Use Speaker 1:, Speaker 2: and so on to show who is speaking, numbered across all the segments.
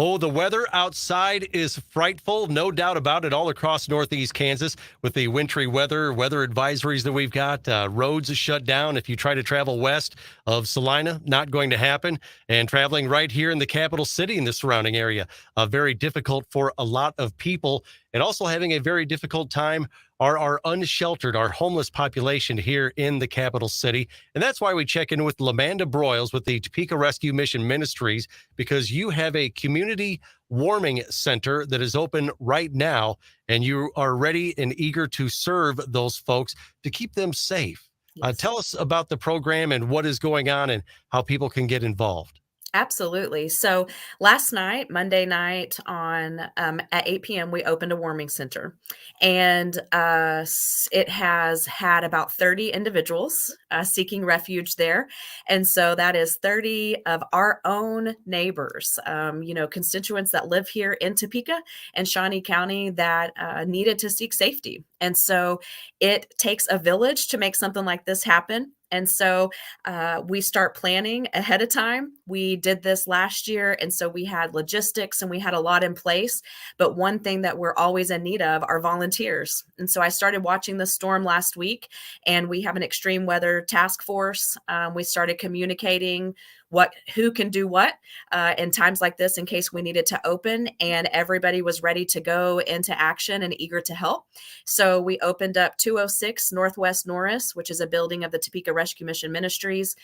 Speaker 1: Oh, the weather outside is frightful, no doubt about it, all across northeast Kansas with the wintry weather advisories that we've got. Roads shut down. If you try to travel west of Salina, not going to happen. And traveling right here in the capital city in the surrounding area, very difficult for a lot of people. And also having a very difficult time are our unsheltered, our homeless population here in the capital city. And that's why we check in with Lamanda Broyles with the Topeka Rescue Mission Ministries, because you have a community warming center that is open right now, and you are ready and eager to serve those folks to keep them safe.
Speaker 2: Yes.
Speaker 1: Tell us about the program and what is going on and how people can get involved.
Speaker 2: Absolutely. So last night, Monday night at 8 p.m., we opened a warming center, and it has had about 30 individuals seeking refuge there. And so that is 30 of our own neighbors, constituents that live here in Topeka and Shawnee County that needed to seek safety. And so it takes a village to make something like this happen. And so we start planning ahead of time. We did this last year, and so we had logistics and we had a lot in place. But one thing that we're always in need of are volunteers. And so I started watching the storm last week, and we have an extreme weather task force. We started communicating who can do what in times like this in case we needed to open, and everybody was ready to go into action and eager to help. So we opened up 206 Northwest Norris, which is a building of the Topeka Rescue Mission Ministries,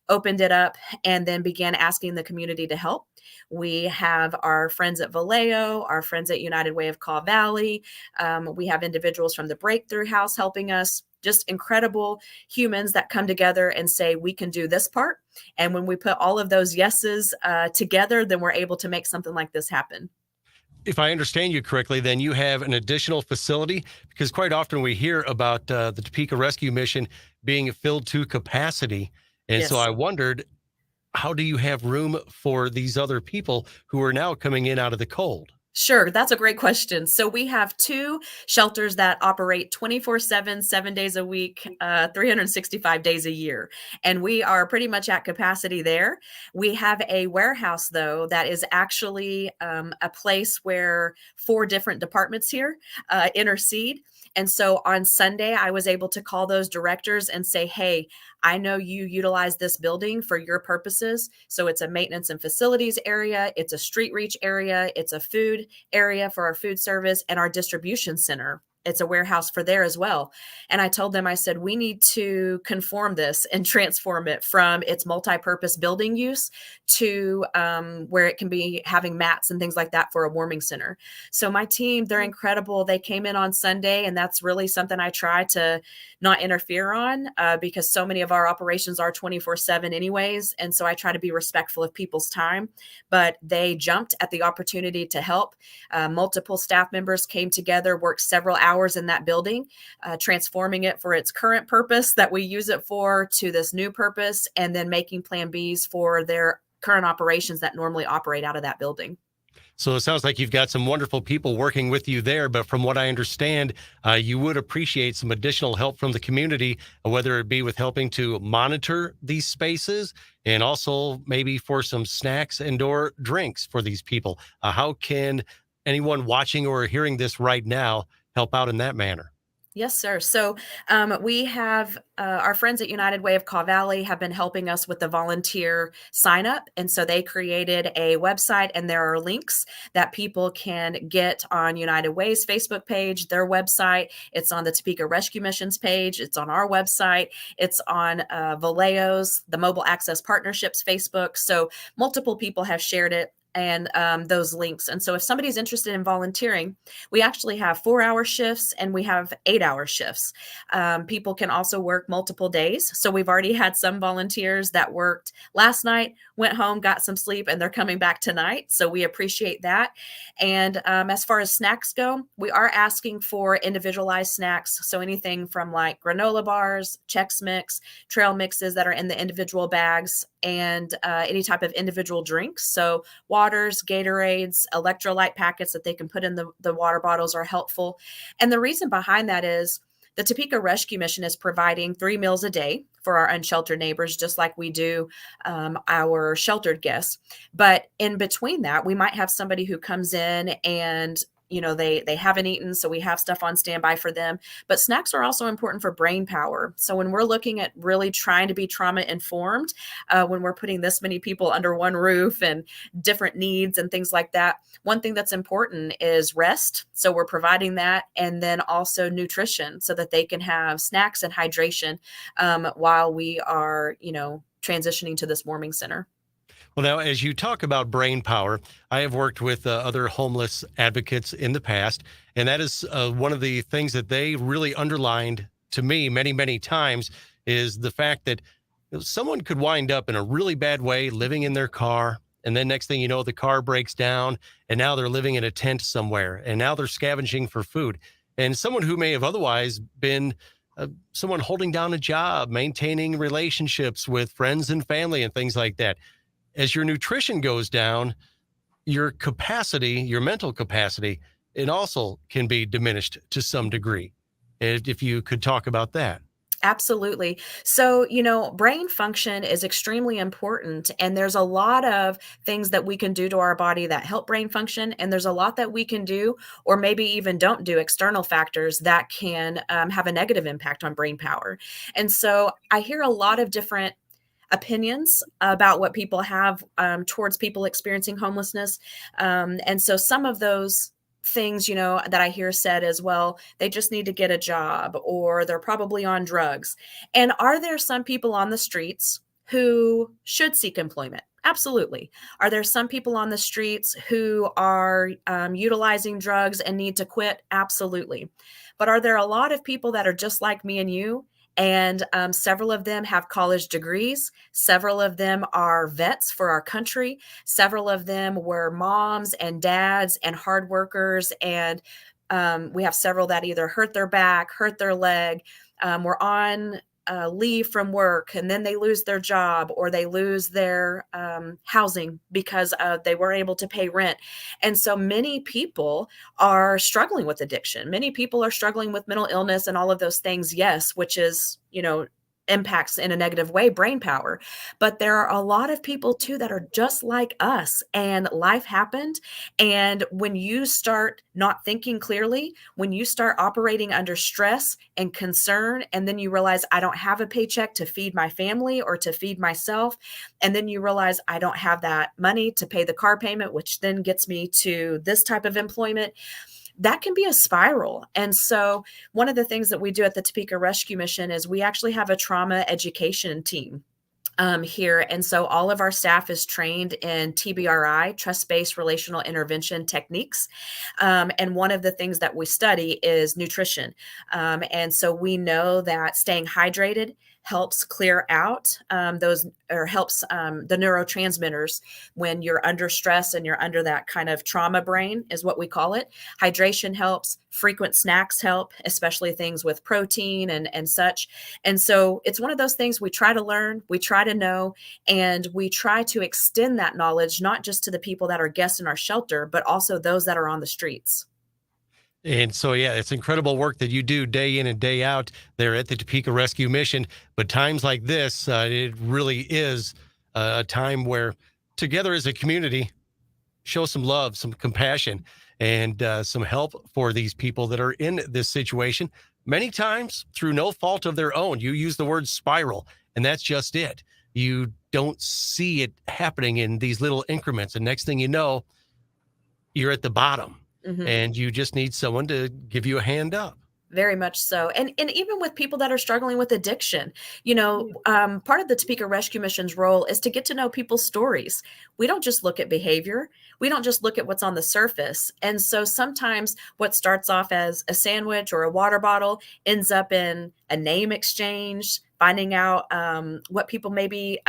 Speaker 2: opened it up, and then began asking the community to help. We have our friends at Vallejo, our friends at United Way of Kaw Valley. We have individuals from the Breakthrough House helping us, just incredible humans that come together and say, we can do this part. And when we put all of those yeses together, then we're able to make something like this happen.
Speaker 1: If I understand you correctly, then you have an additional facility, because quite often we hear about the Topeka Rescue Mission being filled to capacity. And so
Speaker 2: Yes.
Speaker 1: I wondered, how do you have room for these other people who are now coming in out of the cold?
Speaker 2: Sure, that's a great question. So we have two shelters that operate 24/7, 7 days a week, 365 days a year. And we are pretty much at capacity there. We have a warehouse, though, that is actually a place where four different departments here intercede. And so on Sunday, I was able to call those directors and say, hey, I know you utilize this building for your purposes. So it's a maintenance and facilities area, it's a street reach area, it's a food area for our food service, and our distribution center. It's a warehouse for there as well. And I told them, I said, we need to conform this and transform it from its multi-purpose building use to where it can be having mats and things like that for a warming center. So my team, they're incredible. They came in on Sunday, and that's really something I try to not interfere on because so many of our operations are 24/7 anyways. And so I try to be respectful of people's time, but they jumped at the opportunity to help. Multiple staff members came together, worked several hours in that building, transforming it for its current purpose that we use it for to this new purpose, and then making plan Bs for their current operations that normally operate out of that building.
Speaker 1: So it sounds like you've got some wonderful people working with you there. But from what I understand, you would appreciate some additional help from the community, whether it be with helping to monitor these spaces and also maybe for some snacks and or drinks for these people. How can anyone watching or hearing this right now help out in that manner?
Speaker 2: Yes, sir. So we have our friends at United Way of Kaw Valley have been helping us with the volunteer sign up. And so they created a website, and there are links that people can get on United Way's Facebook page, their website. It's on the Topeka Rescue Mission's page. It's on our website. It's on Vallejo's, the Mobile Access Partnerships Facebook. So multiple people have shared it and those links. And so if somebody's interested in volunteering, we actually have 4-hour shifts and we have 8-hour shifts. People can also work multiple days. So we've already had some volunteers that worked last night, went home, got some sleep, and they're coming back tonight. So we appreciate that. And as far as snacks go, we are asking for individualized snacks. So anything from like granola bars, Chex Mix, trail mixes that are in the individual bags, and any type of individual drinks. So waters, Gatorades, electrolyte packets that they can put in the water bottles are helpful. And the reason behind that is the Topeka Rescue Mission is providing 3 meals a day for our unsheltered neighbors, just like we do our sheltered guests. But in between that, we might have somebody who comes in and they haven't eaten, so we have stuff on standby for them. But snacks are also important for brain power. So when we're looking at really trying to be trauma informed, when we're putting this many people under one roof and different needs and things like that, one thing that's important is rest. So we're providing that, and then also nutrition so that they can have snacks and hydration while we are, transitioning to this warming center.
Speaker 1: Well, now, as you talk about brain power, I have worked with other homeless advocates in the past, and that is one of the things that they really underlined to me many, many times is the fact that someone could wind up in a really bad way living in their car. And then next thing you know, the car breaks down, and now they're living in a tent somewhere, and now they're scavenging for food. And someone who may have otherwise been someone holding down a job, maintaining relationships with friends and family and things like that, as your nutrition goes down, your capacity, your mental capacity, it also can be diminished to some degree. If you could talk about that.
Speaker 2: Absolutely. So, brain function is extremely important, and there's a lot of things that we can do to our body that help brain function. And there's a lot that we can do, or maybe even don't do, external factors that can have a negative impact on brain power. And so I hear a lot of different opinions about what people have towards people experiencing homelessness. And so some of those things, that I hear said as well, they just need to get a job, or they're probably on drugs. And are there some people on the streets who should seek employment? Absolutely. Are there some people on the streets who are utilizing drugs and need to quit? Absolutely. But are there a lot of people that are just like me and you? And several of them have college degrees. Several of them are vets for our country. Several of them were moms and dads and hard workers. And we have several that either hurt their back, hurt their leg, were on leave from work, and then they lose their job, or they lose their housing because they weren't able to pay rent. And so many people are struggling with addiction. Many people are struggling with mental illness and all of those things, yes, which is, impacts in a negative way brain power. But there are a lot of people too that are just like us, and life happened. And when you start not thinking clearly, when you start operating under stress and concern, and then you realize I don't have a paycheck to feed my family or to feed myself, and then you realize I don't have that money to pay the car payment, which then gets me to this type of employment, that can be a spiral. And so one of the things that we do at the Topeka Rescue Mission is we actually have a trauma education team here. And so all of our staff is trained in TBRI, trust-based relational intervention techniques. And one of the things that we study is nutrition. And so we know that staying hydrated helps clear out helps the neurotransmitters when you're under stress and you're under that kind of trauma brain, is what we call it. Hydration helps. Frequent snacks help, especially things with protein and such. And so it's one of those things we try to learn, we try to know, and we try to extend that knowledge, not just to the people that are guests in our shelter, but also those that are on the streets.
Speaker 1: And so, yeah, it's incredible work that you do day in and day out there at the Topeka Rescue Mission. But times like this, it really is a time where together as a community, show some love, some compassion, and some help for these people that are in this situation, many times through no fault of their own. You use the word spiral, and that's just it. You don't see it happening in these little increments. And next thing you know, you're at the bottom.
Speaker 2: Mhm.
Speaker 1: And you just need someone to give you a hand up.
Speaker 2: Very much so. And even with people that are struggling with addiction, part of the Topeka Rescue Mission's role is to get to know people's stories. We don't just look at behavior. We don't just look at what's on the surface. And so sometimes what starts off as a sandwich or a water bottle ends up in a name exchange, finding out what people maybe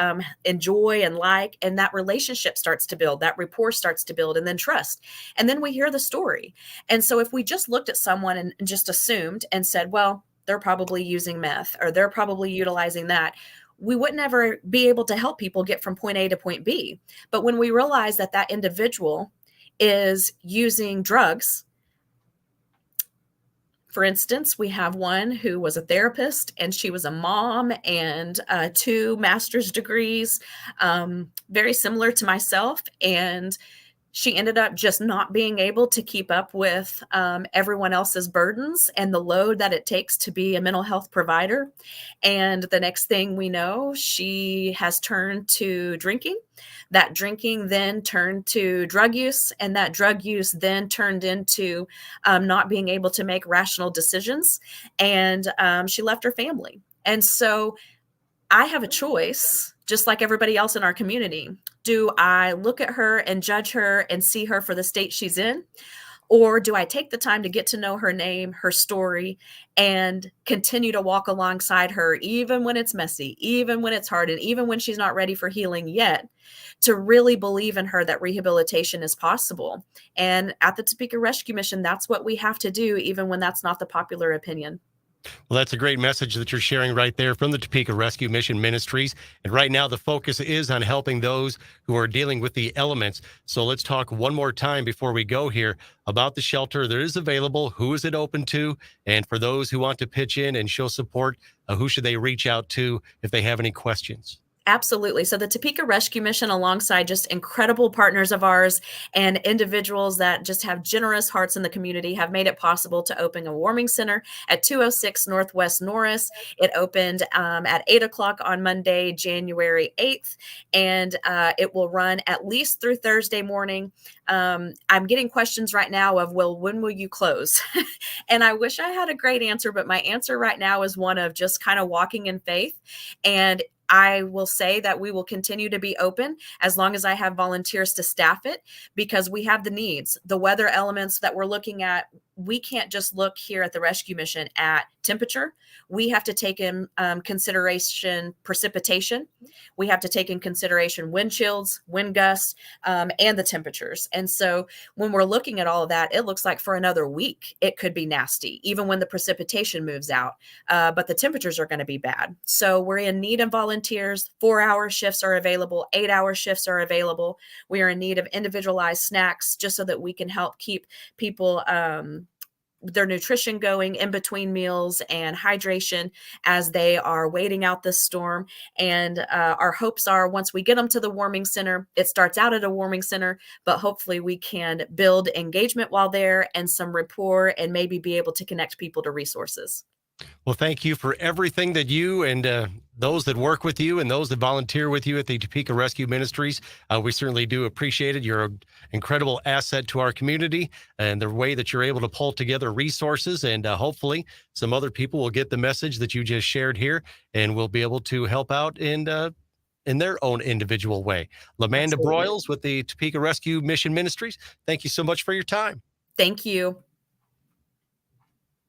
Speaker 2: enjoy and like, and that relationship starts to build, that rapport starts to build, and then trust. And then we hear the story. And so if we just looked at someone and just assumed and said, well, they're probably using meth, or they're probably utilizing that, we wouldn't ever be able to help people get from point A to point B. But when we realize that that individual is using drugs For instance, we have one who was a therapist and she was a mom and 2 master's degrees, very similar to myself. And she ended up just not being able to keep up with everyone else's burdens and the load that it takes to be a mental health provider. And the next thing we know, she has turned to drinking. That drinking then turned to drug use, and that drug use then turned into not being able to make rational decisions. And she left her family. And so I have a choice, just like everybody else in our community. Do I look at her and judge her and see her for the state she's in? Or do I take the time to get to know her name, her story, and continue to walk alongside her, even when it's messy, even when it's hard, and even when she's not ready for healing yet, to really believe in her that rehabilitation is possible? And at the Topeka Rescue Mission, that's what we have to do, even when that's not the popular opinion.
Speaker 1: Well, that's a great message that you're sharing right there from the Topeka Rescue Mission Ministries. And right now, the focus is on helping those who are dealing with the elements. So let's talk one more time before we go here about the shelter that is available. Who is it open to? And for those who want to pitch in and show support, who should they reach out to if they have any questions?
Speaker 2: Absolutely. So the Topeka Rescue Mission, alongside just incredible partners of ours and individuals that just have generous hearts in the community, have made it possible to open a warming center at 206 Northwest Norris. It opened at 8 o'clock on Monday, January 8th, and it will run at least through Thursday morning. I'm getting questions right now of, well, when will you close? And I wish I had a great answer, but my answer right now is one of just kind of walking in faith. And I will say that we will continue to be open as long as I have volunteers to staff it, because we have the needs. The weather elements that we're looking at, we can't just look here at the rescue mission at temperature. We have to take in consideration precipitation. We have to take in consideration wind chills, wind gusts, and the temperatures. And so when we're looking at all of that, it looks like for another week, it could be nasty, even when the precipitation moves out. But the temperatures are going to be bad. So we're in need of volunteers. 4-hour shifts are available. 8-hour shifts are available. We are in need of individualized snacks just so that we can help keep people their nutrition going in between meals, and hydration as they are waiting out this storm. And our hopes are, once we get them to the warming center, it starts out at a warming center, but hopefully we can build engagement while there and some rapport, and maybe be able to connect people to resources.
Speaker 1: Well, thank you for everything that you and those that work with you and those that volunteer with you at the Topeka Rescue Ministries. We certainly do appreciate it. You're an incredible asset to our community, and the way that you're able to pull together resources, and hopefully some other people will get the message that you just shared here and will be able to help out in their own individual way. Lamanda
Speaker 2: Absolutely.
Speaker 1: Broyles with the Topeka Rescue Mission Ministries, thank you so much for your time.
Speaker 2: Thank you.